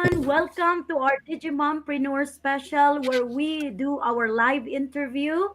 everyone. Welcome to our Digimompreneur special where we do our live interview.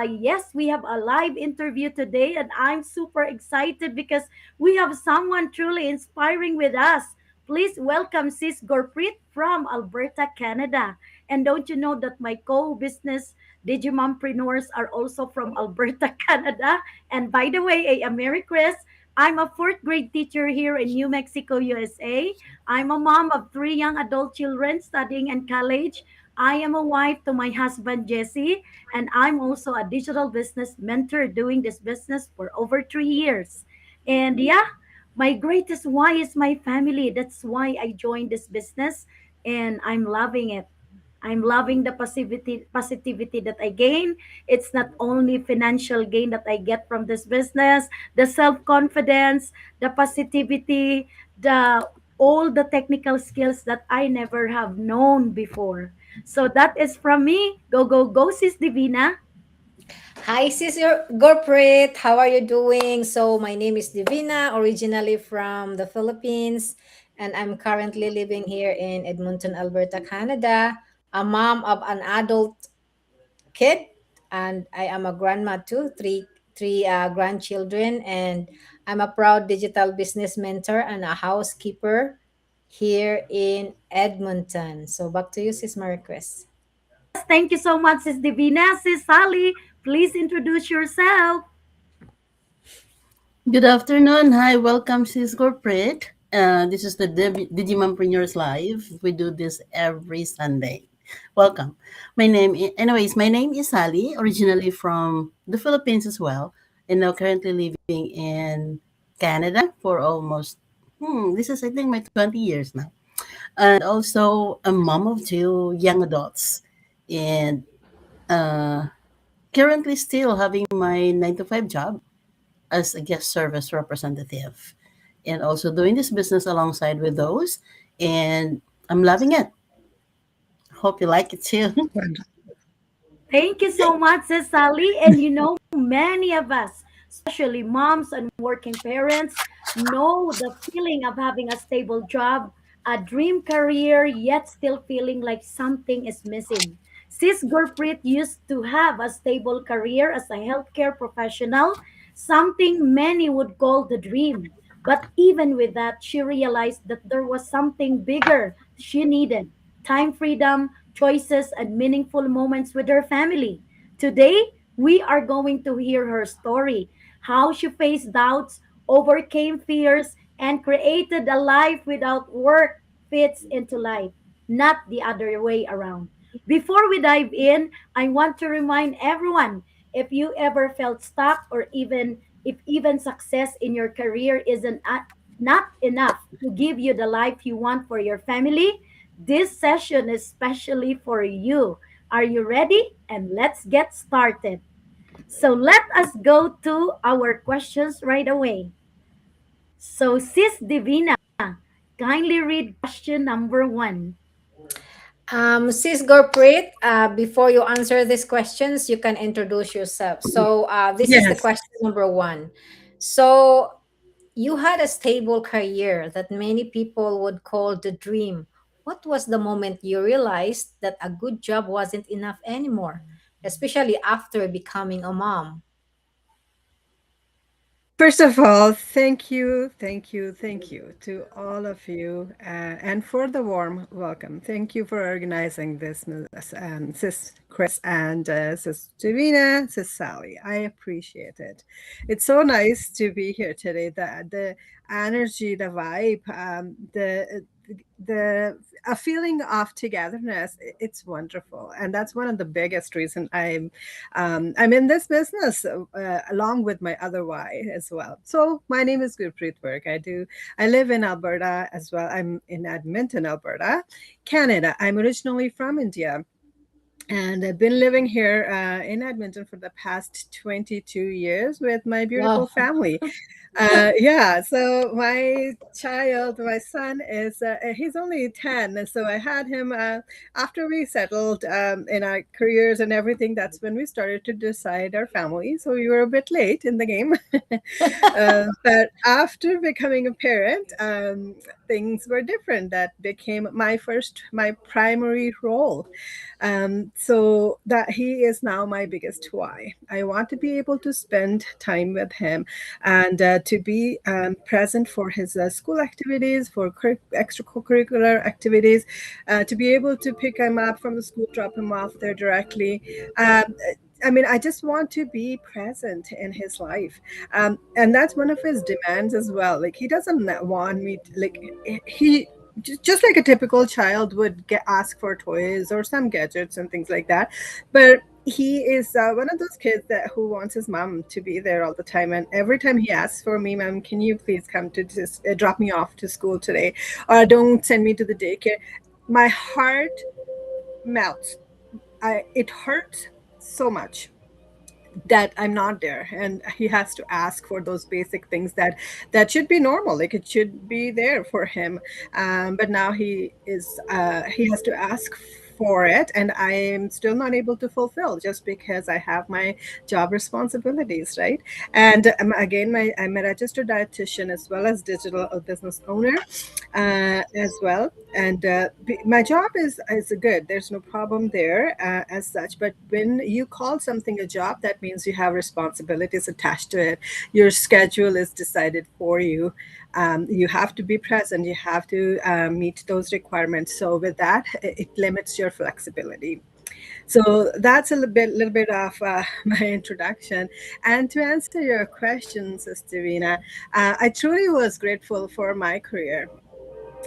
Yes, we have a live interview today, and I'm super excited because we have someone truly inspiring with us. Please welcome Sis Gurpreet from Alberta, Canada. And don't you know that my co-business Digimompreneurs are also from Alberta, Canada? And by the way, a Merry Chris. I'm a fourth grade teacher here in New Mexico, USA. I'm a mom of three young adult children studying in college. I am a wife to my husband, Jesse, and I'm also a digital business mentor doing this business for over 3 years. And yeah, my greatest why is my family. That's why I joined this business, and I'm loving it. I'm loving the positivity that I gain. It's not only financial gain that I get from this business, the self-confidence, the positivity, the all the technical skills that I never have known before. So that is from me. Go, go, go, Sis Divina. Hi, Sister Gurpreet. How are you doing? So, my name is Divina, originally from the Philippines, and I'm currently living here in Edmonton, Alberta, Canada. A mom of an adult kid, and I am a grandma too, three grandchildren, and I'm a proud digital business mentor and a housekeeper here in Edmonton. So, back to you, Sis Marquez. Yes, thank you so much, Sis Divina. Sis Sally, please introduce yourself. Good afternoon. Hi, welcome, Sis Corporate. This is the Digimompreneurs Live. We do this every Sunday. Welcome. My name is Sally, originally from the Philippines as well, and now currently living in Canada for almost, this is I think my 20 years now. And also a mom of two young adults, and uh, currently still having my 9 to 5 job as a guest service representative and also doing this business alongside with those. And I'm loving it. Hope you like it too. Thank you so much, Sis Sally. And many of us, especially moms and working parents, know the feeling of having a stable job, a dream career, yet still feeling like something is missing. Sis Gurpreet used to have a stable career as a healthcare professional, something many would call the dream. But even with that, she realized that there was something bigger she needed: time freedom, choices, and meaningful moments with her family. Today, we are going to hear her story: how she faced doubts, overcame fears, and created a life without work fits into life, not the other way around. Before we dive in, I want to remind everyone, if you ever felt stuck, or even success in your career isn't not enough to give you the life you want for your family, this session is specially for you. Are you ready? And let's get started. So let us go to our questions right away. So, Sis Divina, kindly read question number one. Sis Gurpreet, before you answer these questions, you can introduce yourself. So, this is the Yes. question number one. So, you had a stable career that many people would call the dream. What was the moment you realized that a good job wasn't enough anymore, especially after becoming a mom? First of all, thank you to all of you, and for the warm welcome. Thank you for organizing this, Sis Chris and Sis Davina, Sis Sally. I appreciate it. It's so nice to be here today. The energy, the vibe, the a feeling of togetherness. It's wonderful, and that's one of the biggest reason I'm in this business, along with my other why as well. So my name is Gurpreet Virk. I live in Alberta as well. I'm in Edmonton, Alberta, Canada. I'm originally from India, and I've been living here in Edmonton for the past 22 years with my beautiful Wow. family. Yeah, so my son he's only 10. And so I had him after we settled in our careers and everything. That's when we started to decide our family. So we were a bit late in the game. But after becoming a parent, things were different. That became my primary role. So that he is now my biggest why. I want to be able to spend time with him, and to be present for his school activities, for extracurricular activities, to be able to pick him up from the school, drop him off there directly. Um, I mean, I just want to be present in his life, and that's one of his demands as well. Like he doesn't want me to, like he just like a typical child would get ask for toys or some gadgets and things like that, but he is one of those kids that who wants his mom to be there all the time. And every time he asks for me, "Mom, can you please come to just drop me off to school today, or don't send me to the daycare," my heart melts. It hurts so much that I'm not there, and he has to ask for those basic things that should be normal, like it should be there for him. But now he has to ask for it, and I'm still not able to fulfill just because I have my job responsibilities, right? And again, I'm a registered dietitian as well as digital business owner as well. And my job is good. There's no problem there as such. But when you call something a job, that means you have responsibilities attached to it. Your schedule is decided for you. You have to be present. You have to meet those requirements. So with that, it limits your flexibility. So that's little bit of my introduction. And to answer your question, Sister Vina, I truly was grateful for my career.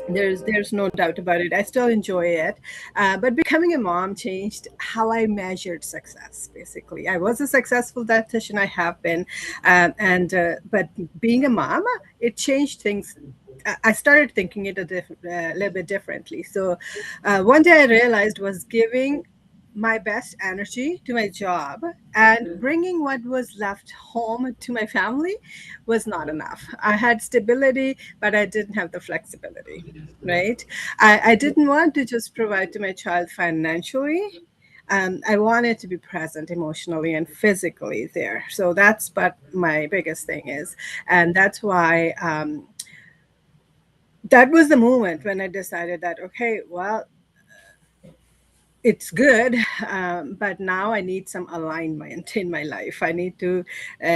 There's no doubt about it. I still enjoy it, but becoming a mom changed how I measured success. Basically, I was a successful dietitian. I have been, and but being a mom, it changed things. I started thinking it a little bit differently. So one day I realized was giving my best energy to my job and bringing what was left home to my family was not enough. I had stability, but I didn't have the flexibility, right? I didn't want to just provide to my child financially. I wanted to be present emotionally and physically there. So that's what my biggest thing is. And that's why that was the moment when I decided that, okay, well, it's good, but now I need some alignment in my life. I need to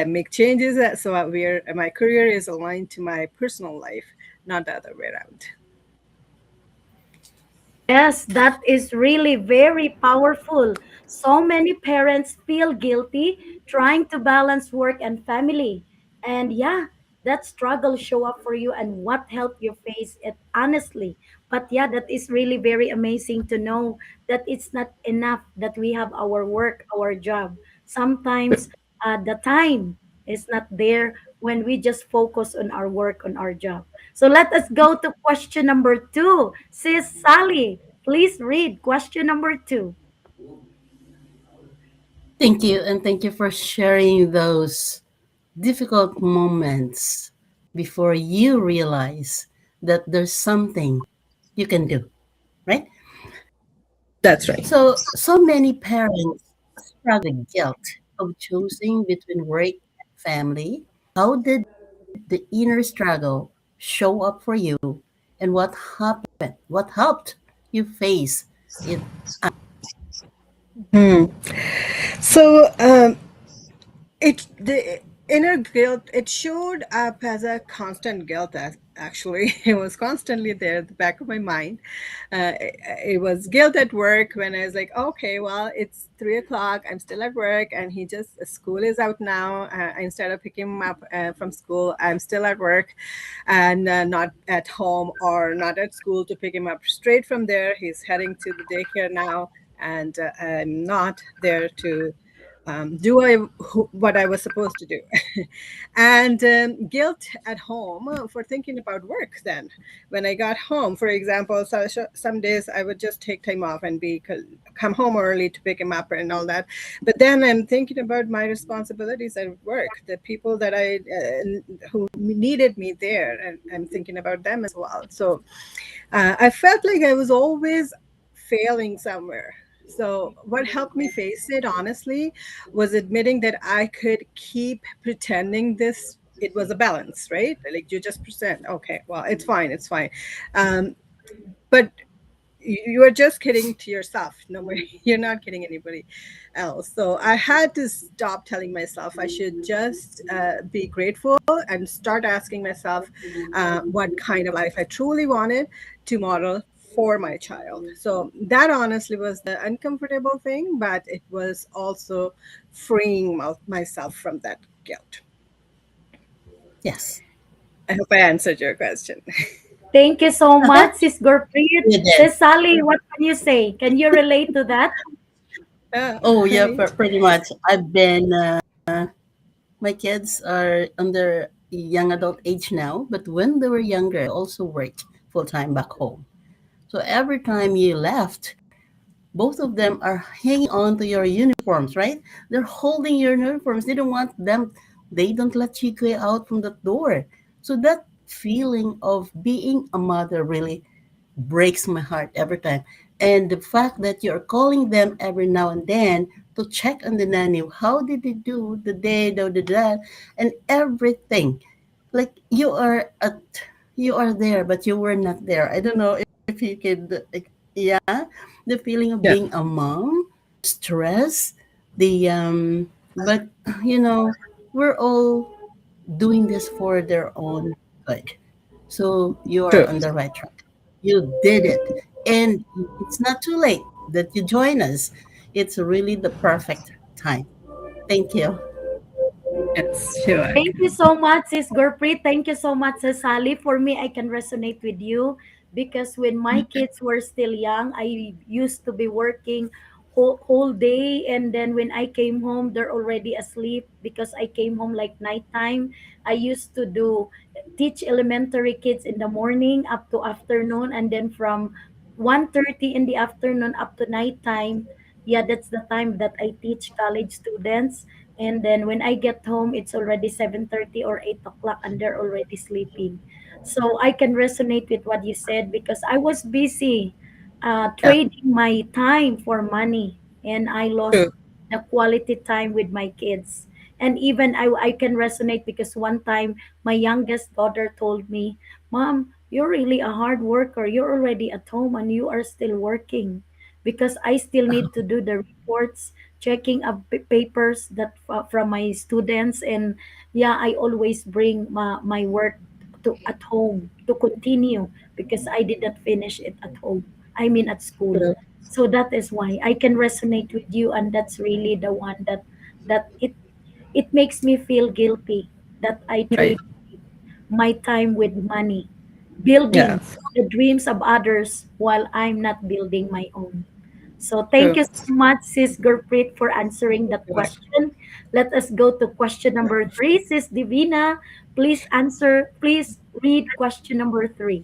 make changes so where my career is aligned to my personal life, not the other way around. Yes, that is really very powerful. So many parents feel guilty trying to balance work and family. And yeah, that struggle show up for you and what helped you face it honestly. But yeah, that is really very amazing to know that it's not enough that we have our work, our job. Sometimes the time is not there when we just focus on our work, on our job. So let us go to question number two. Sis Sally, please read question number two. Thank you, and thank you for sharing those difficult moments before you realize that there's something you can do, right? That's right. So many parents struggle with guilt of choosing between work and family. How did the inner struggle show up for you, and what happened? What helped you face it? Hmm. So the inner guilt, it showed up as a constant guilt. Actually, it was constantly there at the back of my mind. It was guilt at work when I was like, okay, well, it's 3 o'clock, I'm still at work, and he just school is out now. Instead of picking him up from school, I'm still at work and not at home or not at school to pick him up straight from there. He's heading to the daycare now, and I'm not there to do what I was supposed to do. And guilt at home for thinking about work. Then, when I got home, for example, some days I would just take time off and come home early to pick him up and all that. But then I'm thinking about my responsibilities at work, the people that I who needed me there, and I'm thinking about them as well. So I felt like I was always failing somewhere. So, what helped me face it honestly was admitting that I could keep pretending this it was a balance, right? Like you just present, okay, well, it's fine, it's fine. But you are just kidding to yourself. Nobody, you're not kidding anybody else. So I had to stop telling myself I should just be grateful and start asking myself what kind of life I truly wanted to model for my child. So that honestly was the uncomfortable thing, but it was also freeing myself from that guilt. Yes, I hope I answered your question. Thank you so much, Sis Gurpreet. you did. Sis Sally, what can you say? Can you relate to that? Oh yeah, Right. pretty much. I've been. My kids are under young adult age now, but when they were younger, I also worked full time back home. So every time you left, both of them are hanging on to your uniforms, right? They're holding your uniforms. They don't want them, they don't let you go out from the door. So that feeling of being a mother really breaks my heart every time. And the fact that you're calling them every now and then to check on the nanny, how did they do the day, the that, and everything. Like you are there, but you were not there. I don't know if you could, like, yeah, the feeling of Yeah. being a mom, stress, but we're all doing this for their own good. So you are True. on the right track. You did it. And it's not too late that you join us. It's really the perfect time. Thank you. Yes, sure. Thank you so much, Sis Gurpreet. Thank you so much, Sis Sally. For me, I can resonate with you because when my kids were still young, I used to be working whole day, and then when I came home, they're already asleep because I came home like nighttime. I used to do teach elementary kids in the morning up to afternoon, and then from 1:30 in the afternoon up to nighttime. Yeah, that's the time that I teach college students, and then when I get home it's already 7:30 or 8 o'clock and they're already sleeping. So I can resonate with what you said because I was busy Yeah, trading my time for money, and I lost true. the quality time with my kids. And even I can resonate because one time my youngest daughter told me, Mom, you're really a hard worker, you're already at home and you are still working, because I still need to do the reports, checking up papers that from my students. And yeah, I always bring my work to at home to continue because I did not finish it at home, I mean at school. True. So that is why I can resonate with you, and that's really the one that it makes me feel guilty that I Right. trade my time with money, Yeah, building the dreams of others while I'm not building my own. So thank true. you so much, Sis Gurpreet, for answering that Right. question. Let us go to question number three. Sis Divina, please answer, please read question number three.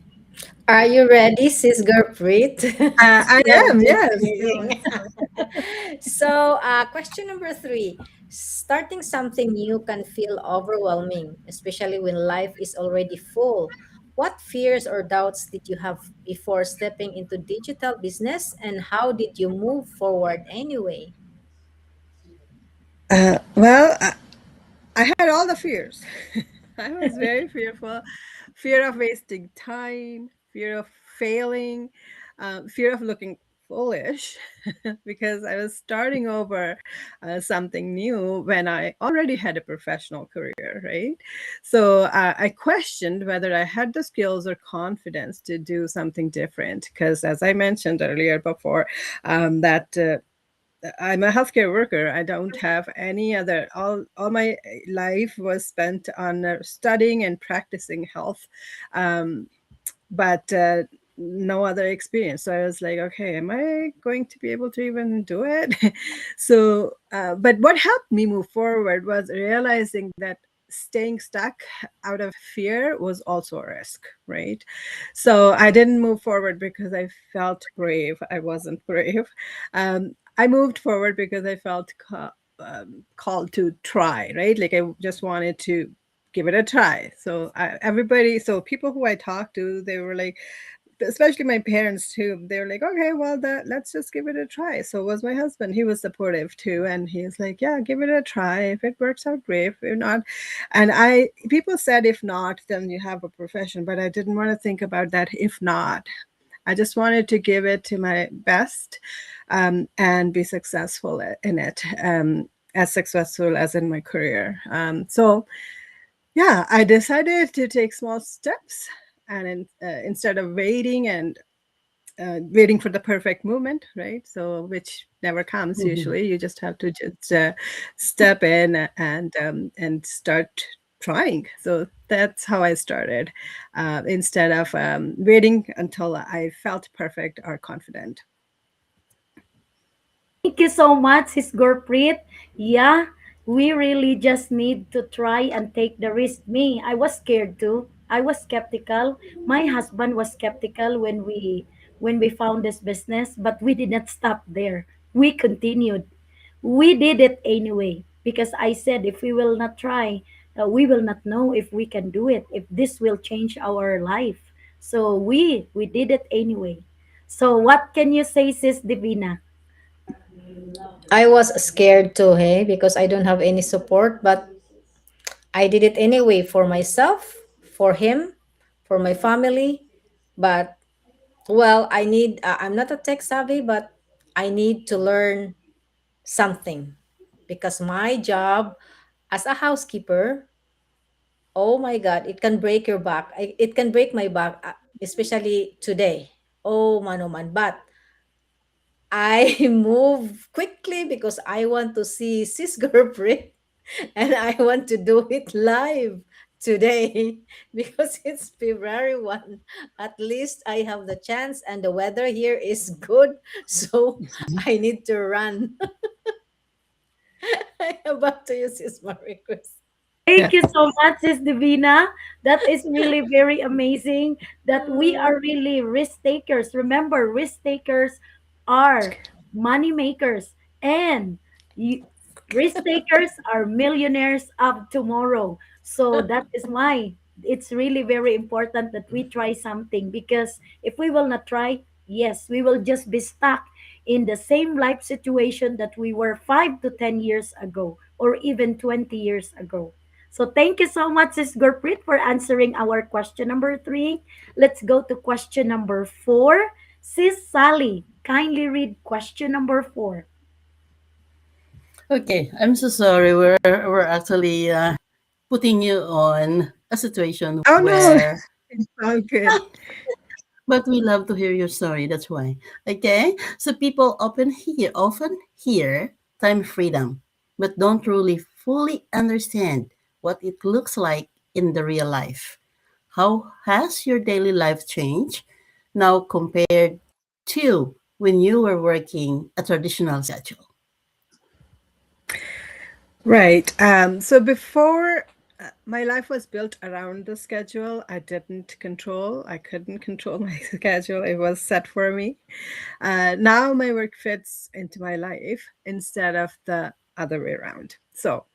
Are you ready, Sis Gurpreet? I No, I'm am, just yes. kidding. So, question number three. Starting something new can feel overwhelming, especially when life is already full. What fears or doubts did you have before stepping into digital business, and how did you move forward anyway? Well, I had all the fears. I was very fearful, fear of wasting time, fear of failing, fear of looking foolish because I was starting over something new when I already had a professional career, right? So I questioned whether I had the skills or confidence to do something different because, as I mentioned earlier before, that. I'm a healthcare worker. I don't have any other. All my life was spent on studying and practicing health, um, but no other experience. So I was like, okay, am I going to be able to even do it? But what helped me move forward was realizing that staying stuck out of fear was also a risk, right? So I didn't move forward because I felt brave. I wasn't brave. I moved forward because I felt called to try, right? Like I just wanted to give it a try. So people who I talked to, they were like, especially my parents too, they were like, okay, well, that let's just give it a try. So was my husband. He was supportive too, and he's like, yeah, give it a try. If it works out, great. If not, and I people said if not, then you have a profession, but I didn't want to think about that. If not, I just wanted to give it to my best, and be successful in it, as successful as in my career. So yeah, I decided to take small steps, and instead of waiting and waiting for the perfect moment, right? So which never comes Mhm. usually. You just have to just step in and start trying. So that's how I started, instead of waiting until I felt perfect or confident. Thank you so much, Sis Gurpreet. Yeah, we really just need to try and take the risk. Me, I was scared too. I was skeptical. My husband was skeptical when we found this business, but we did not stop there. We continued. We did it anyway because I said if we will not try, we will not know if we can do it, if this will change our life. So we did it anyway. So what can you say, Sis Divina? I was scared too, hey, because I don't have any support, but I did it anyway for myself, for him, for my family. But well, I'm not a tech savvy, but I need to learn something because my job as a housekeeper, oh my God, it can break your back. It can break my back, especially today. Oh man, oh man. But I move quickly because I want to see Sis Gurpreet and I want to do it live today because it's February 1. At least I have the chance and the weather here is good. So I need to run. Back to you, Sis Marie Chris. Thank you so much, Sis Divina. That is really very amazing that we are really risk takers. Remember, risk takers are money makers, and you, risk takers are millionaires of tomorrow. So that is why it's really very important that we try something, because if we will not try, yes, we will just be stuck in the same life situation that we were 5 to 10 years ago or even 20 years ago. So thank you so much, Sis Gurpreet, for answering our question number three. Let's go to question number four. Sis Sally, kindly read question number four. Okay, I'm so sorry. We're actually putting you on a situation Oh no, where, it's all good. but we love to hear your story. That's why. Okay, so people often hear time freedom, but don't truly fully understand what it looks like in the real life. How has your daily life changed now compared to when you were working a traditional schedule? Right. So before, my life was built around the schedule. I didn't control. I couldn't control my schedule. It was set for me. Now my work fits into my life instead of the other way around. So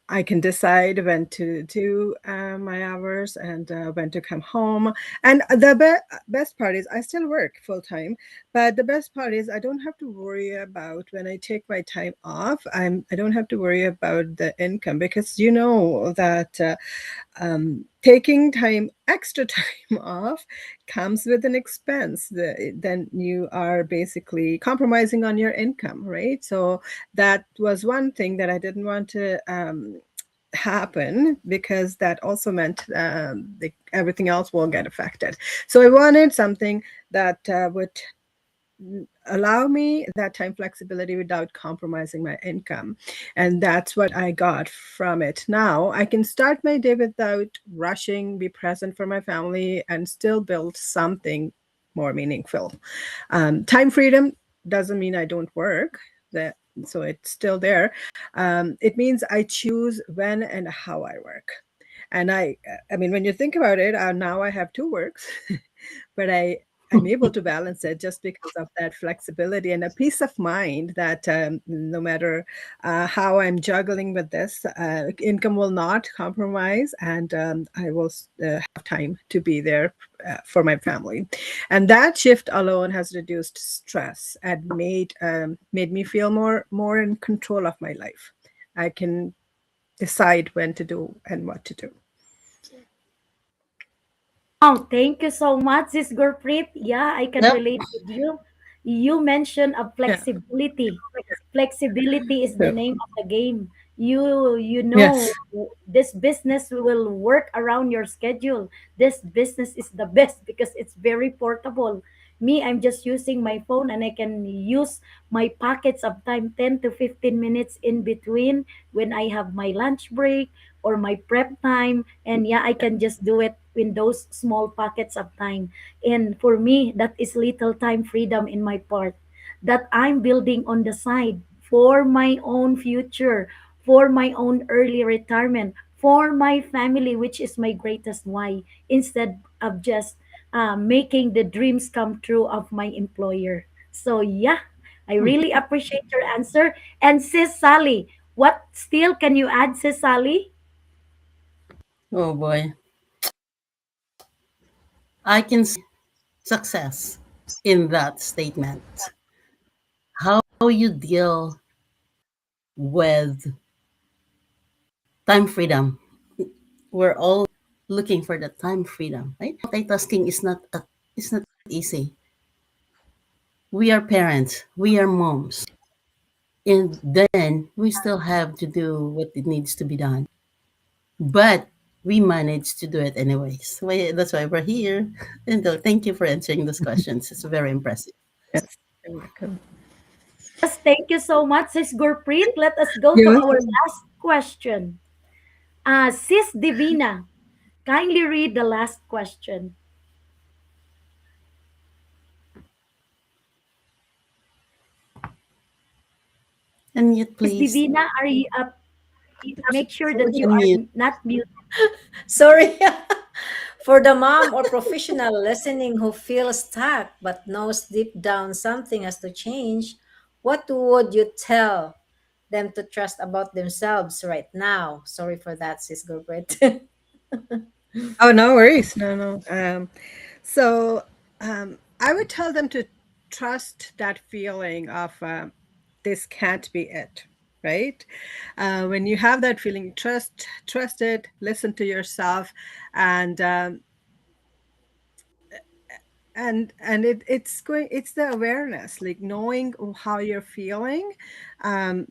I can decide when to do my hours and when to come home. And the best part is I still work full time, but the best part is I don't have to worry about when I take my time off. I don't have to worry about the income, because you know that taking time extra time off comes with an expense. Then you are basically compromising on your income, right? So that was one thing that I didn't want to happen, because that also meant everything else will get affected. So I wanted something that would allow me that time flexibility without compromising my income. And that's what I got from it. Now I can start my day without rushing, be present for my family, and still build something more meaningful. Time freedom doesn't mean I don't work. That So it's still there. It means I choose when and how I work. And I mean, when you think about it, now I have two works, but I I'm able to balance it just because of that flexibility and a peace of mind that no matter how I'm juggling with this, income will not compromise, and I will have time to be there for my family. And that shift alone has reduced stress and made me feel more in control of my life. I can decide when to do and what to do. Oh, thank you so much, Sis Gurpreet. Yeah, I can Yep. relate with you. You mentioned a Yeah. flexibility. Flexibility is the True. name of the game. You know, Yes. this business will work around your schedule. This business is the best because it's very portable. Me, I'm just using my phone and I can use my pockets of time 10 to 15 minutes in between when I have my lunch break or my prep time, and yeah, I can just do it in those small pockets of time. And for me, that is little time freedom in my part that I'm building on the side for my own future, for my own early retirement, for my family, which is my greatest why, instead of just making the dreams come true of my employer. So yeah, I really appreciate your answer. And Sis Sally, what still can you add, Sis Sally? Oh boy. I can see success in that statement. How you deal with time freedom. We're all looking for the time freedom, right? Multitasking is not easy. We are parents, we are moms, and then we still have to do what it needs to be done. But we managed to do it anyways. That's why we're here. And thank you for answering those questions. It's very impressive. Yes. You're welcome. Yes, thank you so much, Sis Gurpreet. Let us go to You're our welcome. last question. Sis Divina, kindly read the last question. And yet, Sis please, Divina, are you up? Make sure that Sorry. you are unmute. not mute. Sorry. For the mom or professional listening who feels stuck but knows deep down something has to change, what would you tell them to trust about themselves right now? Sorry for that, Sis Gilbert. Oh, no worries. No, no. So I would tell them to trust that feeling of this can't be it, right? When you have that feeling, trust it, listen to yourself, and it's the awareness, like knowing how you're feeling. Um,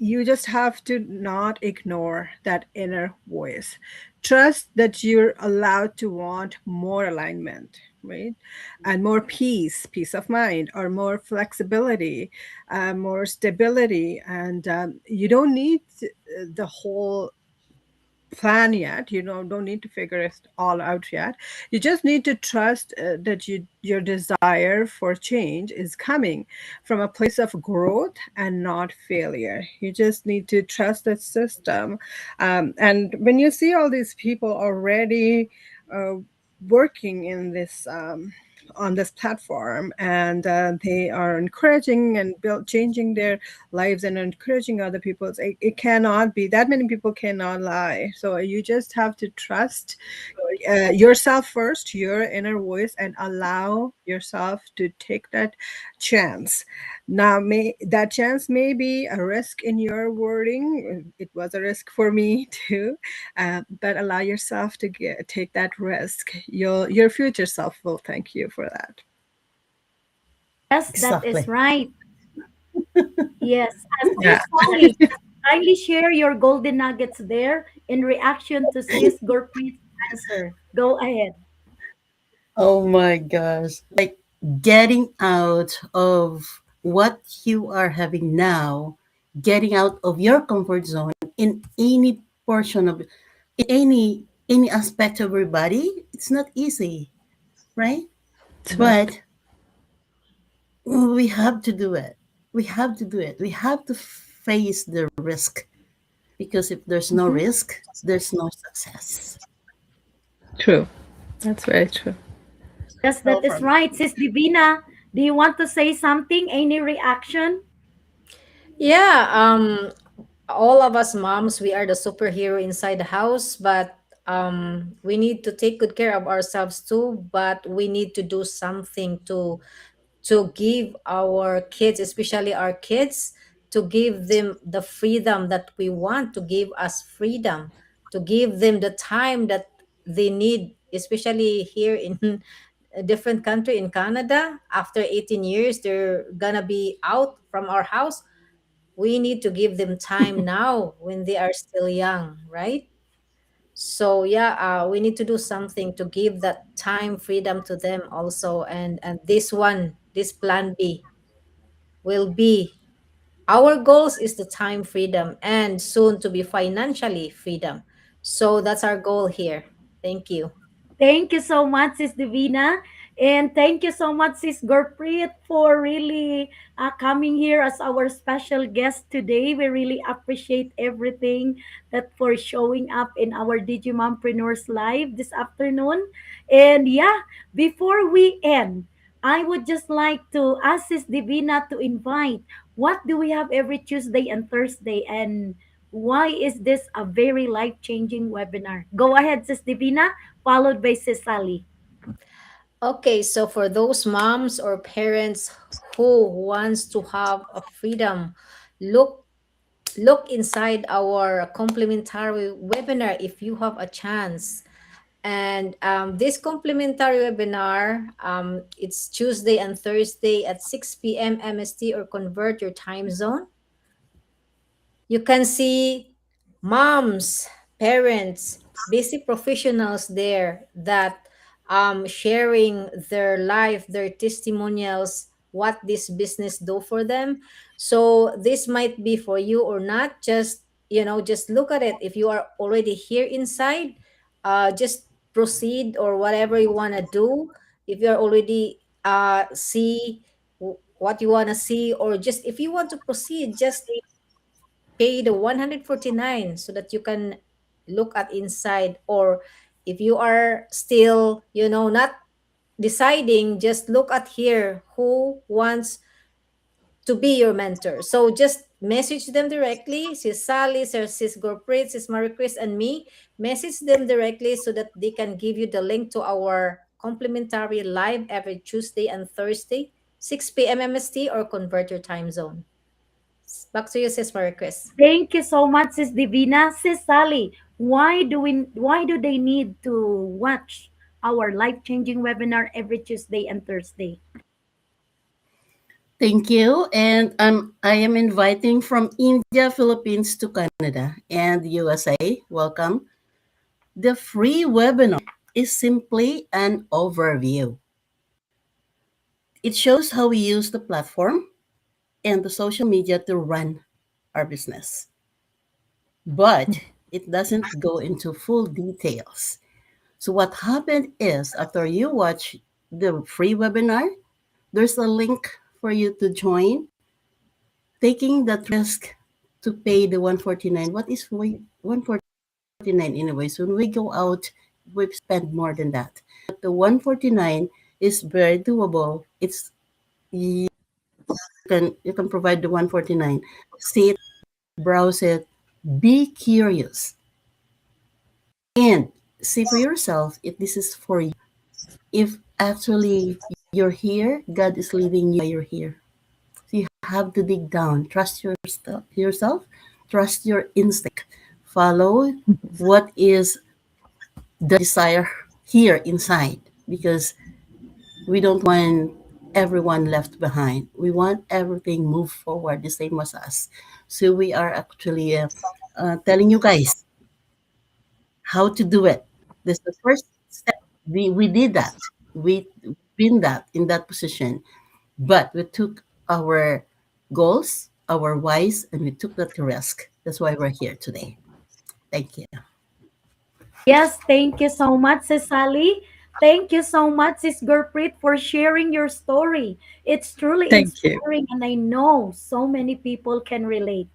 you just have to not ignore that inner voice. Trust that you're allowed to want more alignment, right? And more peace of mind, or more flexibility, more stability. And you don't need the whole plan yet. You know, don't need to figure it all out yet. You just need to trust that your desire for change is coming from a place of growth and not failure. You just need to trust that system. And when you see all these people already uh, working in this on this platform, and they are encouraging and changing their lives and encouraging other people, it cannot be that many people cannot lie. So you just have to trust yourself first, your inner voice, and allow yourself to take that chance. Now, that chance may be a risk in your wording. It was a risk for me too, but allow yourself to take that risk. Your future self will thank you for that. Yes, that is Exactly. right. Yes. Yeah. Sis Sally, kindly share your golden nuggets there in reaction to Sis Gurpreet's answer. Go ahead. Oh my gosh. Like getting out of what you are having now, getting out of your comfort zone in any portion of any aspect of your body, it's not easy, right? That's right. But we have to do it. We have to do it. We have to face the risk because if there's no Mhm. risk, there's no success. True. That's very true. Yes, Go that is from right. Sis Divina, do you want to say something? Any reaction? Yeah, all of us moms, we are the superhero inside the house, but we need to take good care of ourselves too, but we need to do something to give our kids, especially our kids, to give them the freedom that we want, to give us freedom, to give them the time that they need, especially here in a different country in Canada. After 18 years, they're gonna be out from our house. We need to give them time now when they are still young, right? So yeah, we need to do something to give that time freedom to them also. And this one, this plan B will be, our goals is the time freedom and soon to be financially freedom. So that's our goal here. Thank you. Thank you so much, Sis Divina. And thank you so much, Sis Gurpreet, for really coming here as our special guest today. We really appreciate everything that for showing up in our Digimompreneurs Live this afternoon. And yeah, before we end, I would just like to ask Sis Divina to invite what do we have every Tuesday and Thursday, and why is this a very life-changing webinar? Go ahead, Sis Divina, followed by Sis Sally. Okay, so for those moms or parents who wants to have a freedom, look look inside our complimentary webinar if you have a chance. And this complimentary webinar, it's Tuesday and Thursday at 6 p.m. MST, or convert your time zone. You can see moms, parents, basic professionals there that sharing their life, their testimonials, what this business do for them. So this might be for you or not. Just, just look at it. If you are already here inside, just proceed or whatever you want to do. If you're already see what you want to see, or just if you want to proceed, just pay the 149 so that you can look at inside. Or if you are still, not deciding, just look at here who wants to be your mentor. So just message them directly, sis Sally, sis Gurpreet, sis Marie Chris, and me. Message them directly so that they can give you the link to our complimentary live every Tuesday and Thursday, 6 p.m. MST, or convert your time zone. Back to you, sis Marie Chris. Thank you so much, Sis Divina. Sis Sally, why do they need to watch our life-changing webinar every Tuesday and Thursday? Thank you. And I am inviting from India, Philippines to Canada and USA. Welcome. The free webinar is simply an overview. It shows how we use the platform and the social media to run our business. But it doesn't go into full details. So what happened is after you watch the free webinar, there's a link for you to join, taking that risk to pay the 149. What is 149 anyway? So when we go out, we spend more than that. But the 149 is very doable. It's you can provide the 149. See it, browse it, be curious, and see for yourself if this is for you. If actually you're here, God is leading you why you're here. So you have to dig down, trust yourself, trust your instinct, follow what is the desire here inside, because we don't want everyone left behind. We want everything move forward the same as us. So we are actually telling you guys how to do it. This is the first step. We did that. We been that in that position, but we took our goals, our whys, and we took that risk. That's why we're here today. Thank you. Yes, thank you so much, Sis Sally. Thank you so much, Sis Gurpreet, for sharing your story. It's truly Thank you. inspiring, and I know so many people can relate.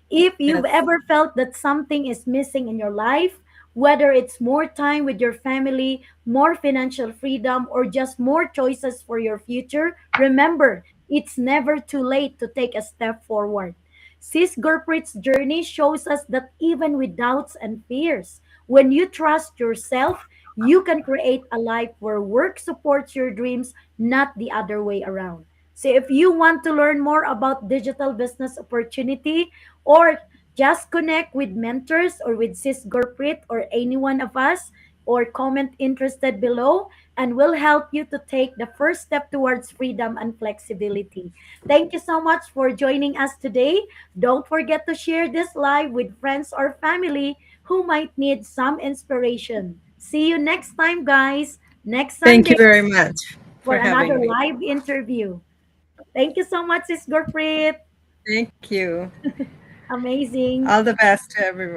If you've Yes. ever felt that something is missing in your life, Whether it's more time with your family, more financial freedom, or just more choices for your future, remember, it's never too late to take a step forward. Sis Gurpreet's journey shows us that even with doubts and fears, when you trust yourself, you can create a life where work supports your dreams, not the other way around. So if you want to learn more about digital business opportunity, or just connect with mentors or with Sis Gurpreet or any one of us, or comment interested below, and we'll help you to take the first step towards freedom and flexibility. Thank you so much for joining us today. Don't forget to share this live with friends or family who might need some inspiration. See you next time, guys, next Thank you Sunday very much for for another having me. live interview. Thank you so much, Sis Gurpreet. Thank you. Amazing. All the best to everyone.